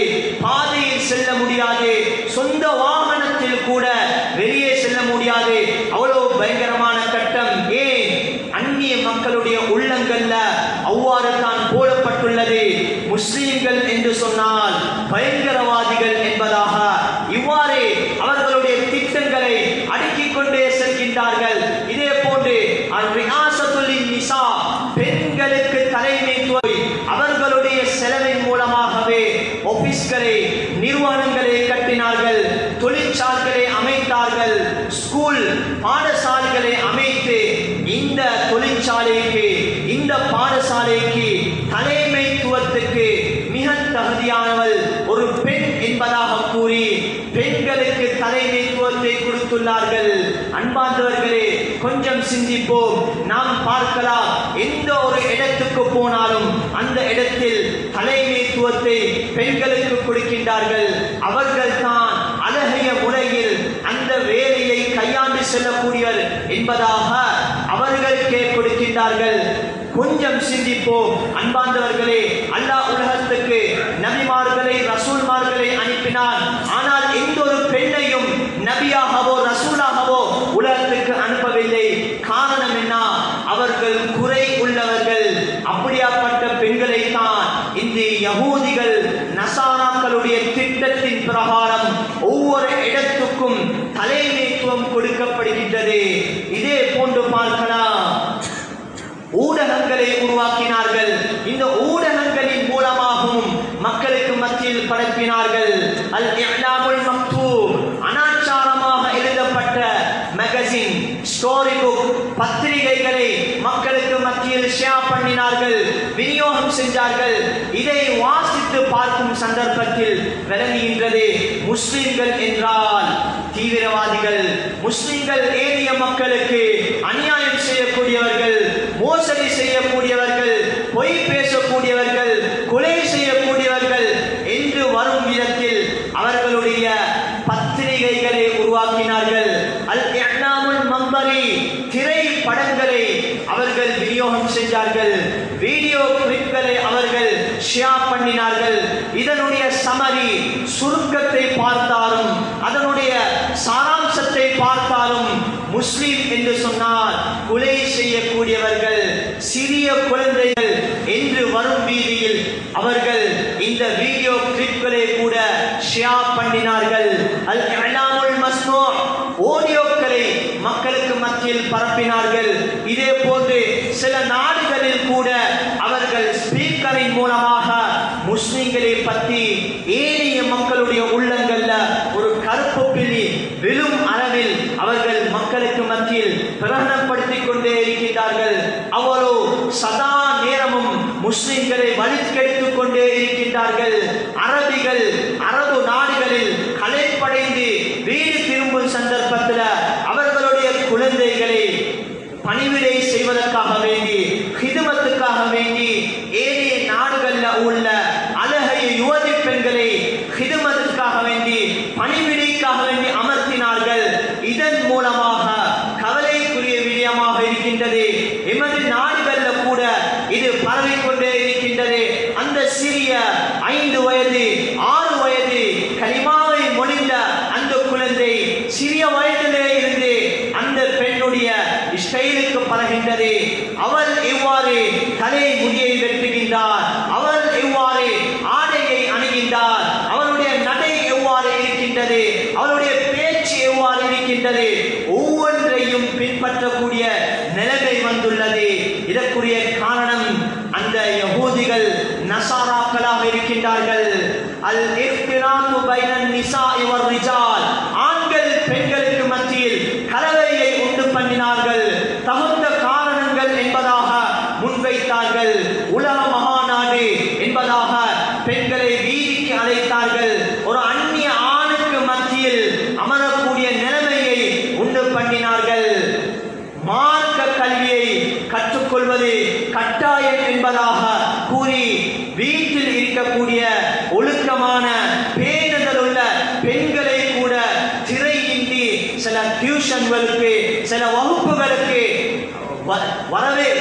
பாதையில் செல்ல முடியாது, சொந்த வாகனத்தில் கூட வெளியே செல்ல முடியாது, அவ்வளவு பயங்கரமான கட்டம். ஏன்? மக்களுடைய உள்ளங்கள்ல அவ்வாறு தான் போடப்பட்டுள்ளது. முஸ்லிம்கள் என்று சொன்னால் பயங்கரவாதிகள் என்பதாக இவ்வாறு அவர்களுடைய திட்டங்களை அடுக்கிக் கொண்டே செல்கின்றார்கள். இதே போன்று நிசா பெண்களுக்கு தலைமைத்துவம் அவர்களுடைய செலவின் மூலமாகவே ஆபீஸ்களை நிறுவனங்களை கட்டினார்கள், தொழிற்சாலைகளை அமைத்தார்கள், ஸ்கூல் பாடசாலைகளை அமைத்து இந்த தொழிற்சாலைக்கு இந்த பாடசாலைக்கு தலைமைத்துவத்துக்கு மிக தகுதியானவள் ஒரு பெண் என்பதாக கூறி பெண்களுக்கு தலைமைத்துவத்தை கொடுத்துள்ளார்கள். அன்பார்ந்தவர்களே, கொஞ்சம் சிந்திப்போம். நாம் பார்க்கலாம், எந்த ஒரு இடத்துக்கு போனாலும் அந்த இடத்தில் தலைமைத்துவத்தை பெண்களுக்கு கொடுக்கின்றார்கள். அவர்கள் தான் அழகிய முறையில் அந்த வேலையை கையாண்டு செல்லக்கூடியவர் என்பதாக அவர்களுக்கே கொடுக்கின்றார்கள். கொஞ்சம் சிந்திப்போம். அன்பார்ந்தவர்களே, அல்லாஹ் உலகத்துக்கு நபிமார்களை ரசூல்மார்களை அனுப்பினார். ஆனால் எந்த ஒரு பெண்ணையும் நபியாகவோ ரசூலாகவோ உலகத்துக்கு அனுப்பவில்லை. காரணம் என்ன? அவர்கள் குறை உள்ளவர்கள். அப்படியாப்பட்ட பெண்களை தான் இந்த யகூதிகள் நசாராக்களுடைய திட்டத்தின் பிரகாரம் ஒவ்வொரு இடத்துக்கும் தலைமைத்துவம் கொடுக்கப்படுகின்றது. இதே போன்று பார்க்கலாம், ஊடகங்களை உருவாக்கினார்கள். இந்த ஊடகங்களின் மூலமாகவும் மக்களுக்கு மத்தியில் பரப்பினார்கள். அல் இஅலாமுல் மக்தூப், அனாச்சாரமாக எழுதப்பட்ட மேகசின், ஸ்டோரி புக், பத்திரிகைகளை மக்களுக்கு மத்தியில் ஷேர் பண்ணினார்கள், விநியோகம் செஞ்சார்கள். இதை வாசித்து பார்க்கும் சந்தர்ப்பத்தில் விளங்குகின்றது, முஸ்லிம்கள் என்றால் தீவிரவாதிகள், முஸ்லிம்கள் ஏனைய மக்களுக்கு அநியாயம் செய்யக்கூடியவர்கள், மோசடி செய்யக்கூடியவர்கள், பொய் பேசக்கூடியவர்கள், கொலை செய்யக்கூடியவர்கள் என்று வரும் விதத்தில் அவர்களுடைய பத்திரிகைகளை உருவாக்கினார்கள். அல் இஅலாமுல் மம்பரி, திரைப்படங்களை அவர்கள் விநியோகம் செஞ்சார்கள், வீடியோ கிளிப்களை அவர்கள் ஷேர் பண்ணினார்கள். இதனுடைய சமரி, சுருக்கத்தை பார்த்தாலும் அதனுடைய சாராம்சத்தை பார்த்தாலும் முஸ்லிம் என்று சொன்னால் கொலை செய்யக்கூடியவர்கள், சிறிய குழந்தைகள் என்று வரும் வீதியில் அவர்கள் இந்த வீடியோ கிளிப்களை கூட ஷேர் பண்ணினார்கள். அல் இஅலாமுல் மஸ்னூ, ஆடியோக்களை மக்களுக்கு மத்தியில் பரப்பினார்கள். இதே போன்று சில நாடுகளில் கூட அவர்கள் ஸ்பீக்கரின் மூலமாக முஸ்லிம்களை பற்றி ஏனைய மக்களுடைய உள்ளங்கள்ல ஒரு கருப்பு பிள்ளி விழும் அளவில் அவர்கள் மக்களுக்கு மத்தியில் பிரகடனப்படுத்திக் கொண்டே இருக்கின்றார்கள். அவரோ சதா நேரமும் முஸ்லிம்களை வழிகெடுத்துக் கொண்டே இருக்கின்றார்கள். அரபிகள் அரபு நாடுகளில் கலைப்படைந்து வீடு திரும்பும் சந்தர்ப்பத்தில் அவர்களுடைய குழந்தைகளை பணிவிடை செய்வதற்காக வேண்டி, ஹிதுமத்துக்காக வேண்டி ஏனைய நாடுகளில் உள்ள அழகிய யுவதி பெண்களை ஹிதுமத்துக்காக வேண்டி, பணிவிடைக்காக வேண்டி அமர்த்தினார்கள். இதன் மூலமாக கவலைக்குரிய விடயமாக இருக்கின்றது. எமது நாடுகளில் கூட இது பரவிக்கொண்டே இருக்கின்றது. அந்த சிறிய 5 வயது 6 வயது கலிமாவை மொழிந்த அந்த குழந்தை சிறிய வயதிலே இருந்து அந்த பெண்ணுடைய ஸ்டைலுக்கு பரகின்றது. அவள் எவ்வாறு தலை முடியை வெட்டுகின்றார், அவள் எவ்வாறு ஆடையை அணுகின்றார், அவளுடைய நடை எவ்வாறு இருக்கின்றது, அவளுடைய பேச்சு எவ்வாறு இருக்கின்றது, ஒவ்வொன்றையும் பின்பற்றக்கூடிய நிலைமை வந்துள்ளது. இதற்குரிய காரணம் அந்த யகூதிகள் நசாராக்களாக இருக்கின்றார்கள். அல் இஃப்திராத்து பைனன் நிசாஇ வல் ரிஜால், ஆண்கள் பெண்களுக்கு மத்தியில் கலவையை உண்டு பண்ணினார்கள். தகுந்த காரணங்கள் என்பதாக முன்வைத்தார்கள். உலக மகாநாடு என்பதாக பெண்களை வீதிக்கு அழைத்தார்கள். ஒரு அந்நிய ஆணுக்கு மத்தியில் அமரக்கூடிய நிலைமையை உண்டு பண்ணினார்கள். மார்க்க கல்வியை கற்றுக்கொள்வது கட்டாயம் என்பதாக கூறி வீட்டில் இருக்கக்கூடிய ஒழுக்கமான பேணுதல் உள்ள பெண்களை கூட திரையின்றி சில டியூஷன்களுக்கு, சில வகுப்புகளுக்கு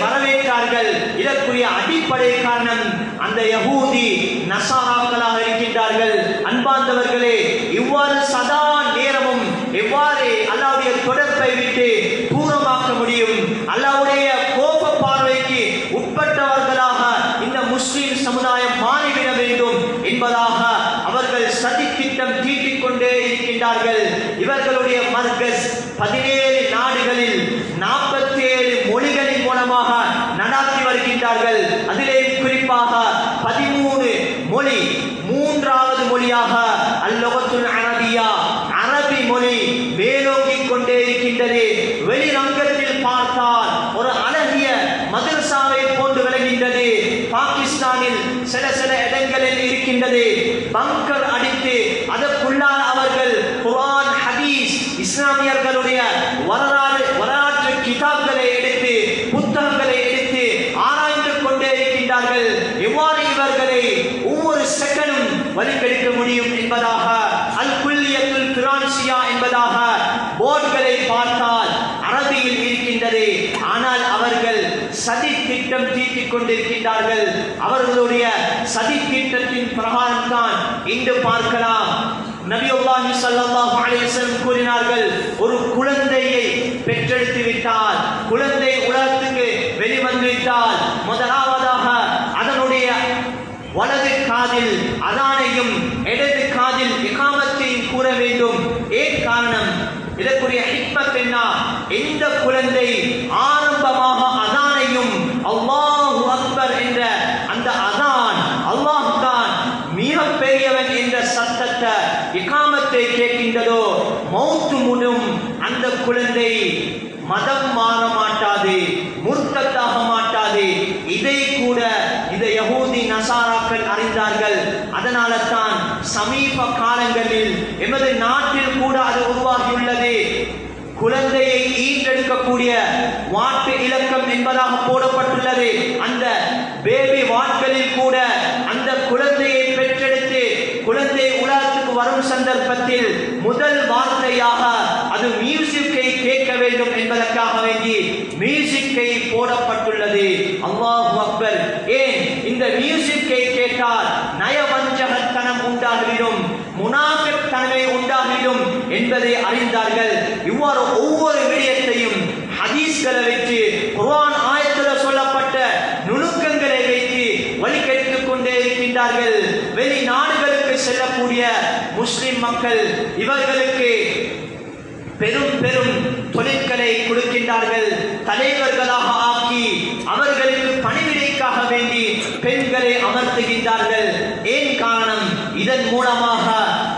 வரவேற்றார்கள். இதற்குரிய அடிப்படை காரணம் அந்த யகூதி நசாராக்களாக இருக்கின்றார்கள். அன்பார்ந்தவர்களே, இவ்வாறு சதா நேரமும் எவ்வாறு அல்லாஹ்வுடைய தொடர்பை விட்டு தூரமாக்க முடியும், அல்லாஹ்வுடைய கோப பார்வை இருக்கின்றார்கள். அதிலே குறிப்பாக 13 மொழி, மூன்றாவது மொழியாக அல்-லுகத்துல் அரபியா, அரபி மொழி மேலோங்கிக் கொண்டே இருக்கின்றது. வெளிரங்கத்தில் பார்த்தால் ஒரு அழகிய மதரசாவை போன்று விளங்குகின்றது. பாகிஸ்தானில் சில இடங்களில் இருக்கின்றது. பங்கர் அடித்து அதற்குள்ளால் அவர்கள் குர்ஆன், ஹதீஸ், இஸ்லாமியர்களுடைய வரலாற்று கிதாப்களை எடுத்து, புத்தகங்களை எடுத்து ஆராய்ந்து கொண்டே இருக்கின்றார்கள். எவ்வாறு இவர்களை ஒவ்வொரு செகண்டும் வழிகெடுக்க முடியும் என்பதாக அல் குல்லியத்துல் பிரான்சியா என்பதாக போர்டுகளை பார்த்தால் அரபியில் இருக்கின்றது. ஆனால் அவர்கள் சதி திட்டம் தீட்டிக் கொண்டிருக்கின்றார்கள். அவர்களுடைய சதி திட்டத்தின் பிரகாரம் தான் இன்று பார்க்கலாம். நபியுல்லாஹி ஸல்லல்லாஹு அலைஹி வஸல்லம் கூறினார்கள், ஒரு குழந்தையை பெற்றெடுத்து விட்டால், குழந்தை உலகத்துக்கு வெளிவந்து விட்டால், முதலாவதாக அதனுடைய வலது காதில் அதானையும் இடது காதில் இகாமத்தையும் கூற வேண்டும். ஏன் காரணம்? இதற்குரிய ஹிக்மத் என்ன? எந்த குழந்தை ஆரம்பமாக அதானையும் அல்லாஹு அக்பர் என்ற அந்த அதான், அல்லாஹ் தான் மிக பெரியவன் என்ற சத்தத்தை, இகாமத்தை கேட்கின்றதோ, மௌத்து முனும் அந்த குழந்தை மதம் மாற மாட்டாது, முர்த்தத்தாக மாட்டாது. இதை கூட இந்த யஹூதி நசாராக்கள் அறிந்தார்கள். அதனால தான் சமீப காலங்களில் எமது நாட்டில் கூட அது உருவாகியுள்ளது. குழந்தையை ஈன்றெடுக்கக்கூடிய வாட்டு இலக்கம் என்பதாக போடப்பட்டுள்ளது. அந்த பேபி வாட்களில் கூட அந்த குழந்தையை பெற்றெடுத்து குழந்தை உலகத்துக்கு வரும் சந்தர்ப்பத்தில் முதல் வார்த்தையாக அது மியூசிக்கை கேட்க வேண்டும் என்பதற்காக வேண்டி மியூசிக்கை போடப்பட்டுள்ளது. அல்லாஹு அக்பர். ஏன்? இந்த மியூசிக்கை கேட்டால் நயவஞ்சகத்தனம் உண்டாகிவிடும், முனாஃபிக் தன்மை உண்டாகிவிடும் என்பதை அறிந்தார்கள். இவ்வாறு ஒவ்வொரு விடயத்தையும் ஹதீஸ்களை வைத்து, குர்ஆன் ஆயத்தில் சொல்லப்பட்ட நுணுக்கங்களை வைத்து வழிகெடுத்துக் கொண்டே இருக்கின்றார்கள். வெளிநாடுகளுக்கு செல்லக்கூடிய முஸ்லிம் மக்கள் இவர்களுக்கு பெரும் பெரும் தொழில்களை கொடுக்கின்றார்கள். தலைவர்களாக ஆக்கி அவர்களுக்கு பணிவிடைக்காக வேண்டி பெண்களை அமர்த்துகின்றார்கள். ஏன் காரணம்? இதன் மூலமாக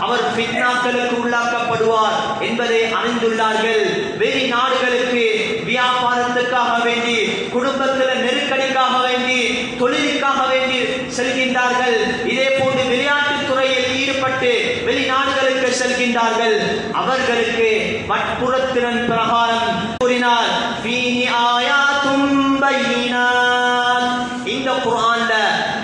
அவர் ஃபித்னாக்களுக்கு உள்ளாக்கப்படுவார் என்பதை அறிந்துள்ளார்கள். வெளிநாடுகளுக்கு வியாபாரத்துக்காக வேண்டி, குடும்பத்தில் நெருக்கடிக்காக வேண்டி, தொழிலுக்காக வேண்டி செல்கின்றார்கள். இதே போன்று விளையாட்டுத் துறையில் ஈடுபட்டு வெளிநாடுகளுக்கு செல்கின்றார்கள். அவர்களுக்கு வற்புறுத்திறன் பிரகாரம் கூறினார், ஃபீஹி ஆயாத்தும் பையினாத். இந்த குர்ஆன்ல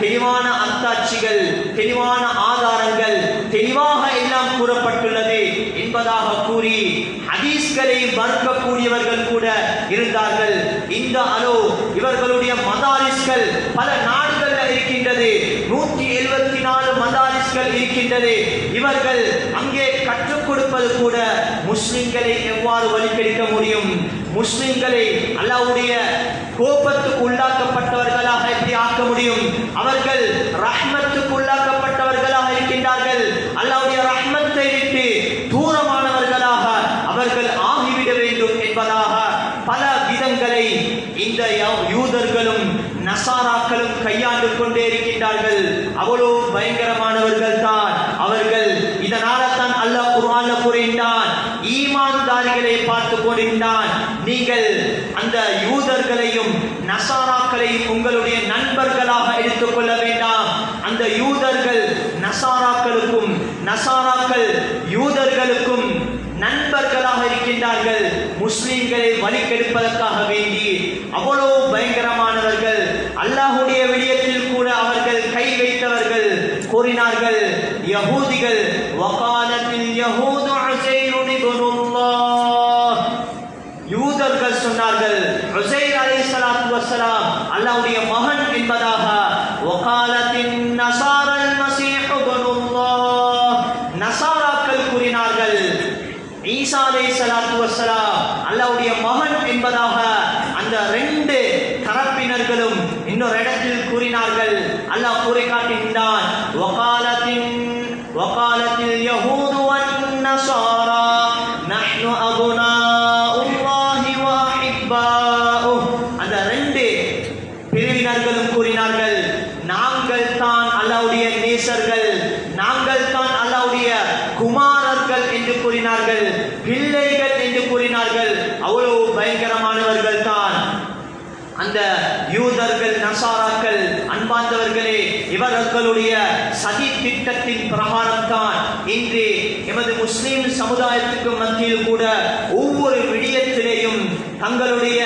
தெளிவான அத்தாட்சிகள், தெளிவான ஆதாரங்கள், தெளிவாக எல்லாம் கூறப்பட்டுள்ளது என்பதாக கூறி ஹதீஸ்களை மறுக்கக்கூடியவர்கள் கூட இருந்தார்கள். இந்த அளவு இவர்களுடைய மதாரிஸ்கள் பல நாடுகளில் இருக்கின்றது. 174 மதாரிஸ்கள் இருக்கின்றது. இவர்கள் அங்கே கற்றுக் கொடுப்பது கூட முஸ்லிம்களை எவ்வாறு வழிகெடுக்க முடியும், முஸ்லிம்களை அல்லாஹ்வுடைய கோபத்துக்கு உள்ளாக்கப்பட்டவர்களாக எப்படி ஆக்க முடியும், அவர்கள் ரஹ்மத்துக்கு உள்ளாக்கப்பட்டவர்களாக இருக்கின்றார்கள். அல்லாஹ்வுடைய ரஹ்மத்தை விட்டு தூரமானவர்களாக அவர்கள் ஆகிவிட வேண்டும் என்பதாக பல விதங்களை இந்த யூதர்களும் நசாராக்களும் கையாண்டு கொண்டே இருக்கின்றார்கள். அவ்வளவு பயங்கரமானவர்கள் தான் அவர்கள். இதனால தான் அல்லாஹ் குர்ஆன்ல கூறுகின்றான், ஈமான்தாரிகளை பார்த்து கூறுகின்றான், நீங்கள் அந்த யூதர்களையும் நசாராக்களையும் உங்களுடைய நண்பர்களாக எடுத்துக்கொள்ள வேண்டாம். அந்த யூதர்கள் நசாராக்களுக்கும், நசாராக்கள் யூதர்களுக்கும் நண்பர்களாக இருக்கின்றார்கள். முஸ்லிம்களை வழிகெடுப்பதற்காக வேண்டி அவ்வளவு பயங்கரமானவர்கள். அல்லாஹ்வுடைய விடயத்தில் கூட அவர்கள் கை வைத்தவர்கள். கூறினார்கள் யஹூதிகள், வகாலத்தில் யஹூது உஸைர் இப்னுல்லாஹ். யூதர்கள் சொன்னார்கள் உஸைர் அலைஹிஸ்ஸலாத்து வஸ்ஸலாம் அல்லாஹ்வுடைய மகன் என்பதாக. வகாலத்தின் நஸாரல் மஸீஹ் இப்னுல்லாஹ். நஸாராக்கள் கூறினார்கள் ஈசா அலைஹிஸ்ஸலாத்து வஸ்ஸலாம் அல்லாஹ்வுடைய மகன் என்பதாக. அந்த ரெண்டு தரப்பினர்களும் இன்னொரு இடத்தில் கூறினார்கள். அல்லாஹ் கூறி காட்டுகின்றான், வகாலத்தில் யஹூது வன் நஸாரா நஹ்னு அப்னாஉல்லாஹி வ அஹிப்பாஉஹு. அந்த ரெண்டு பிரிவினர்களும் கூறினார்கள், பிள்ளைகள் என்று கூறினார்கள். அவ்வளவு பயங்கரமானவர்கள் தான் அந்த யூதர்கள், நசாராக்கள். அன்பார்ந்தவர்களே, இவர்களுடைய சதி திட்டத்தின் பிரகாரம் தான் இன்று எமது முஸ்லிம் சமுதாயத்துக்கு மத்தியில் கூட ஒவ்வொரு விடயத்திலேயும் தங்களுடைய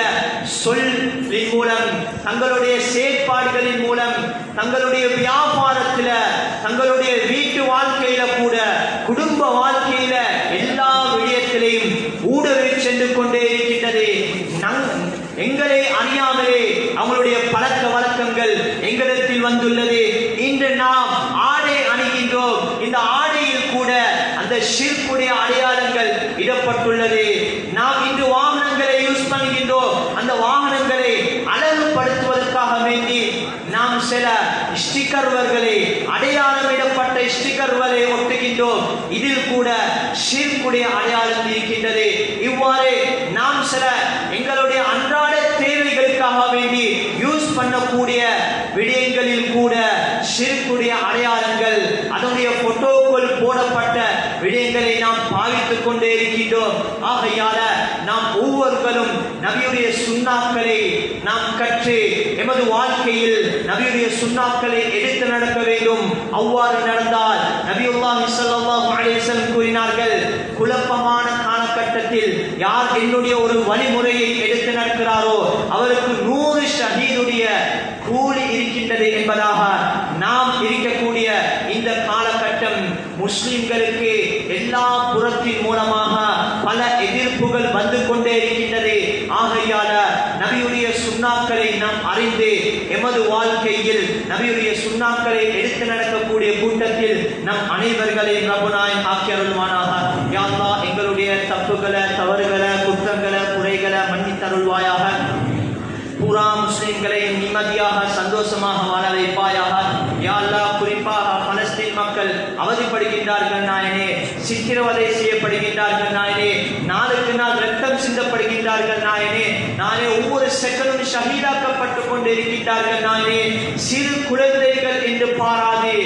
சொல்லின் மூலம், தங்களுடைய செயற்பாடுகளின் மூலம், தங்களுடைய வியாபாரத்தில், தங்களுடைய வீட்டு வாழ்க்கையில கூட, குடும்ப வாழ்க்கையில எல்லா விடயத்திலையும் ஊடுருவி சென்று கொண்டே இருக்கின்றது. எங்களை அறியாமலே அவங்களுடைய பழக்க வழக்கங்கள் எங்களிடத்தில் வந்துள்ளது. இன்று நாம் ஆடை அணிகின்றோம். இந்த ஆடையில் கூட அந்த ஷிர்க்குடைய அடையாளங்கள் இடப்பட்டுள்ளது. நாம் இன்று வாகனங்களை யூஸ் பண்ணுகின்றோம். அந்த வாகனங்களை அழகுபடுத்துவதற்காக வேண்டி நாம் சில ஸ்டிக்கர்களை, அடையாளமிடப்பட்ட ஸ்டிக்கர்களை ஒட்டுகின்றோம். இதில் கூட ஷிர்க்குடைய அடையாளம் இருக்கின்றது. இவ்வாறு நாம் சில எங்களுடைய அன்றாட தேவைகளுக்காக வேண்டி யூஸ் பண்ணக்கூடிய விடயங்களில் கூட ஷிர்க்குடைய அடையாளங்கள், அதனுடைய போட்டோக்கள் போடப்பட்ட விடயங்களை நாம் பாவித்துக் கொண்டே இருக்கின்றோம். ஆகையால நாம் ஒவ்வொருவரும் நபியுடைய சுன்னாக்களை நாம் கற்று எமது வாழ்க்கையில் நபியுடைய சுன்னாக்களை எடுத்து நடக்க வேண்டும். அவ்வாறு நடந்தால் நபியுல்லாஹி ஸல்லல்லாஹு அலைஹி வஸல்லம் கூறினார்கள், குழப்பமான காலகட்டத்தில் யார் என்னுடைய ஒரு வழிமுறையை எடுத்து நடக்கிறாரோ அவருக்கு 100 ஷஹீதுடைய கூலி இருக்கின்றது என்பதாக. நாம் இருக்கக்கூடிய இந்த காலகட்டம் முஸ்லிம்களுக்கு எல்லா புறத்தின் மூலமாக பல எதிர்ப்புகள் வந்து கொண்டே இருக்கின்றது. ஆகையால நபியுடைய சுன்னாக்களை நாம் அறிந்து எமது வாழ்க்கையில் நபியுடைய சுன்னாக்களை எடுத்து நடக்கக்கூடிய கூட்டத்தில் நம் அனைவர்களையும் ரப்புனாய் ஆக்கி அருள்வானாக. யா அல்லாஹ், எங்களுடைய தப்புகளை, தவறுகளை, குற்றங்களை, குறைகளை மன்னித்தருள்வாயாக. பூரா முஸ்லிம்களை நிம்மதியாக சந்தோஷமாக வாழ வைப்பாயாக. யா அல்லாஹ், குறிப்பாக பலஸ்தீன் மக்கள் அவதிப்படுகின்றார்கள் நாயனே, சித்திரவதை செய்யப்படுகின்றார்கள் நாயனே, நாளுக்கு நாள் ரத்தம் சிந்தப்படுகின்றார்கள் நாயனே, ஒவ்வொரு செகண்டும் ஷஹீதாக்கப்பட்டு கொண்டு இருக்கின்றார்கள் நாயனே. சிறு குழந்தைகள் என்று பாராது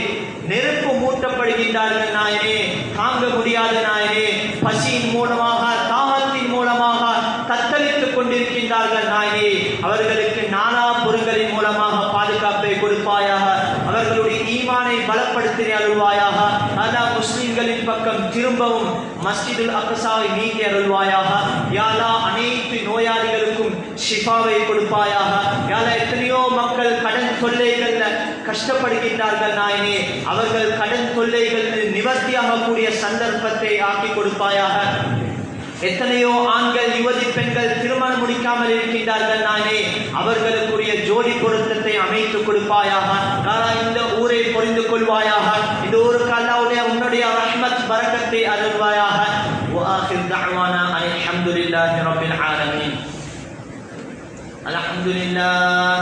நெருப்பு மூட்டப்படுகின்றார்கள் நாயனே. தாங்க முடியாத நாயனே, பசியின் மூலமாக, தாகத்தின் மூலமாக தத்தளித்துக் கொண்டிருக்கின்றார்கள் நாயனே. அவர்களுக்கு நானா பொருள்களின் மூலமாக பாதுகாப்பை கொடுப்பாயாக. அவர்களுடைய ஈமானை பலப்படுத்தி அருள்வாயாக. அல்லாஹ், முஸ்லிம்களின் பக்கம் திரும்பவும் மஸ்ஜிதுல் அக்ஸாவை நீக்கி அருள்வாயாக. யா அல்லாஹ், அனைத்து நோயாளிகளுக்கும் ஷிஃபாவை கொடுப்பாயாக. யா அல்லாஹ், எத்தனையோ மக்கள் கடன் தொல்லைகள் கஷ்டப்படுகின்றார்கள் நாயனே. அவர்கள் கடன் தொல்லைகள் நிவர்த்தியாகக்கூடிய சந்தர்ப்பத்தை ஆக்கி கொடுப்பாயாக. எத்தனையோ ஆண்கள், யுவதி பெண்கள் திருமணம் முடிக்காமல் இருக்கின்றார்கள் நானே, அவர்களுக்குரிய ஜோடி பொருத்தத்தை அமைத்து கொடுப்பாயாக. இந்த ஊரை புரிந்து கொள்வாயாக. இந்த ஊருக்கு அல்லாஹ்வுடைய உன்னுடைய ரஹ்மத் பரக்கத்தை அருள்வாயாக. وآخر دعوانا أن الحمد لله رب العالمين. الحمد لله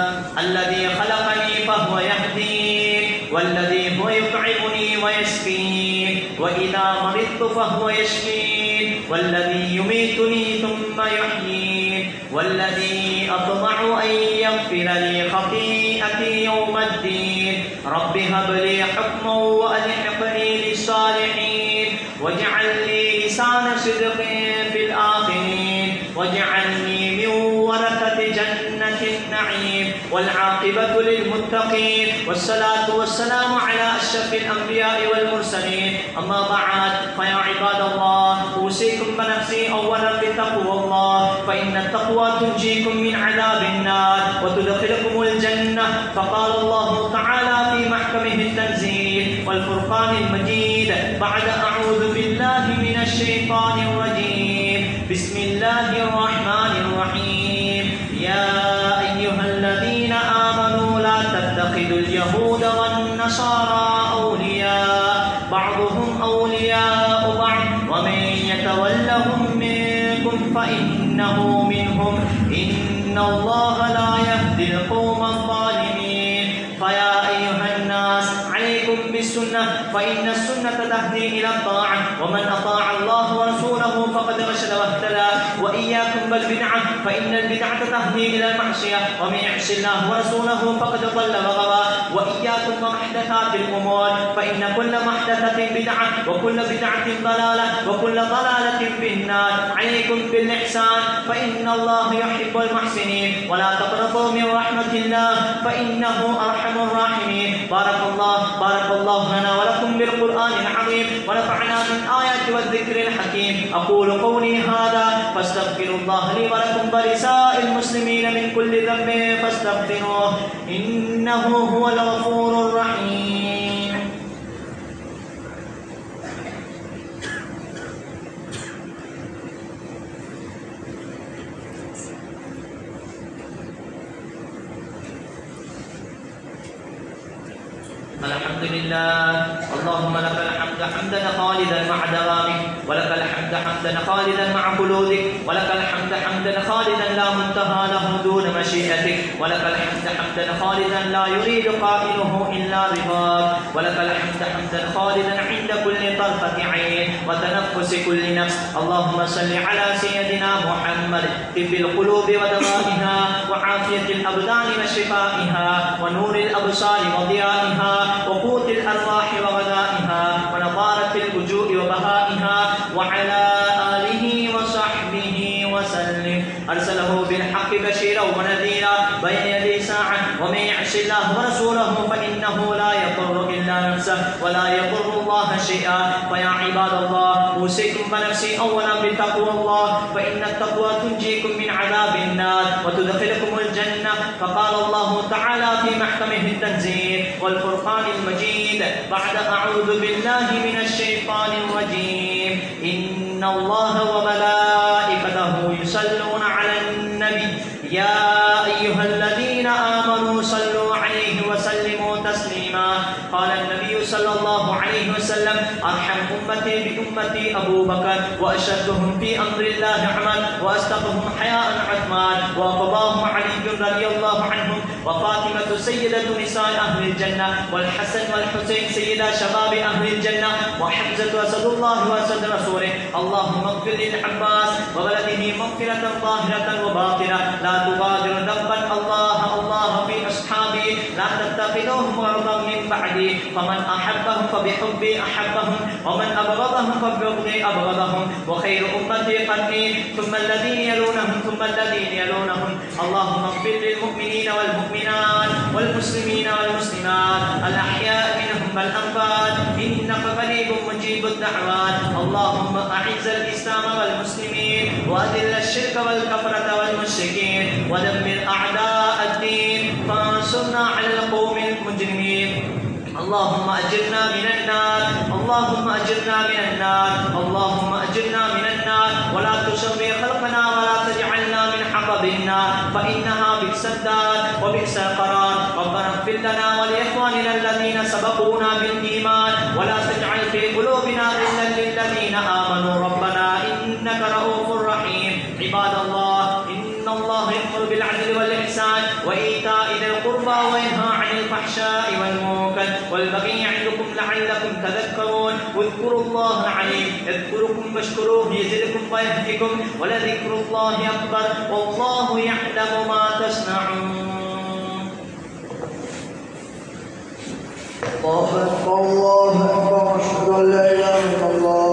الذي خلقني فهو يهدين، والذي هو يطعمني ويسقين، وإذا مرضت فهو يشفين، والذي يميتني ثم يحيين، والذي أطمع أن يغفر لي خطيئتي يوم الدين. رب هب لي حكما وألحقني بالصالحين، واجعل لي لسان صدق في الآخرين، واجعلني من ورثة جنة النعيم، والعاقبة للمتقين. والصلاة والسلام على أشرف الأنبياء والمرسلين. أما بعد، فيا عباد الله، أوصيكم بنفسي أولا بتقوى الله، فإن التقوى تنجيكم من عذاب النار وتدخلكم الجنة. فقال الله تعالى في محكمه التنزيل والفرقان المجيد بعد أعوذ بالله من الشيطان الرجيم. بسم الله الرحمن الرحيم. يا أيها الذين آمنوا لا تتخذوا اليهود والنصارى أولياء، بعضهم أولياء بعض، ومن يتولهم منكم فإنه منهم، إن الله لا يهدي القوم الظالمين. فيا أيها الناس، عليكم بالسنة، فإن السنة تهدي إلى الطاعة، ومن أطاع الله ورسوله فقد رشد واهتدى. وإياكم وتجنب البدعة فإن البدعة تهدي إلى المعصية ومن يعص الله ورسوله فقد ضل وغوى وإياكم ومحدثات الأمور فإن كل محدثة بدعة وكل بدعة ضلالة وكل ضلالة في النار عليكم بالإحسان فإن الله يحب المحسنين ولا تقنطوا من رحمة الله فإنه أرحم الراحمين بارك الله لنا ولكم بالقرآن العظيم ونفعنا من آيات والذكر الحكيم أقول قولي هذا فاستغفروا الله لي ولكم ولسائر المسلمين من كل ذنب فاستغفروه إنه هو الغفور الرحيم. الحمد لله اللهم لك الحمد حمدا خالدا مع دوامك ولك الحمد حمدا خالدا مع خلودك ولك الحمد حمدا خالدا لا منتهى له دون مشيئتك ولك الحمد حمدا خالدا لا يريد قائله إلا رضاك ولك الحمد حمدا خالدا عند كل طرفة عين وتنفس كل نفس اللهم صل على سيدنا محمد طب القلوب ودوائها وعافية الأبدان وشفائها ونور الأبصار وضيائها وقوت الأرواح وغذائها ونضارة الوجوه وبهائها وعلى آله وصحبه وسلم أرسله بالحق بشيرا ونذيرا بين يدي ساعة ومن يعص الله ورسوله فإنه لا يضر إلا نفسه ولا يضر الله شيئا فيا عباد الله أوصيكم ونفسي أولا بتقوى الله فإن التقوى تنجيكم من عذاب النار وتدخلكم الجنة فقال الله تعالى في محكمه التنزيل والفرقان المجيد بعد أعوذ بالله من الشيطان الرجيم إن الله وملائكته يصلون على النبي يا أيها الذين آمنوا صلوا عليه وسلموا تسليما قال النبي صلى الله عليه وسلم أرحم أمتي بأمتي أبو بكر وأشدهم في أمر الله عمل وأصدقهم حياء عثمان وقضاهم علي رضي الله عنهم وفاطمة سيدة نساء أهل الجنة والحسن والحسين سيدا شباب أهل الجنة وحمزة أسد الله وأسد رسوله اللهم اغفر للعباس وولده مغفرة ظاهرة وباطنة لا تغادر ذنبا الله في أصحابي لا تتخذوهم غرضا من بعدي فمن أحبهم فبحبي أحبهم ومن أبغضهم فببغضي أبغضهم وخير أمتي قرني ثم الذين يلونهم ثم الذين يلونهم اللهم اغفر للمؤمنين والمؤمنات والمسلمين والمسلمات الأحياء منهم والأموات إنك قريب مجيب الدعوات اللهم أعز الإسلام والمسلمين وأذل الشرك والكفرة والمشركين ودمر أعداء الدين فانصرنا على القوم المجرمين اللهم أجرنا من النار اللهم أجرنا من النار اللهم أجرنا من النار ولا تشوي خلقنا ولا تجعلنا من حطب النار فإنها بئس الدار وبئس القرار ربنا اغفر لنا ولإخواننا الذين سبقونا بالإيمان ولا تجعل في قلوبنا غلا للذين آمنوا ربنا إنك رؤوف رحيم عباد الله إن الله يأمر بالعدل والإحسان وإيتاء ذي القربى وينهى عن الفحشاء والمنكر والبغي يعظكم لعلكم تذكرون واذكروا الله العليم يذكركم واشكروه يزدكم ويهدكم ولذكر الله أكبر والله يعلم ما تصنعون. الله أكبر أشهد أن لا إله إلا الله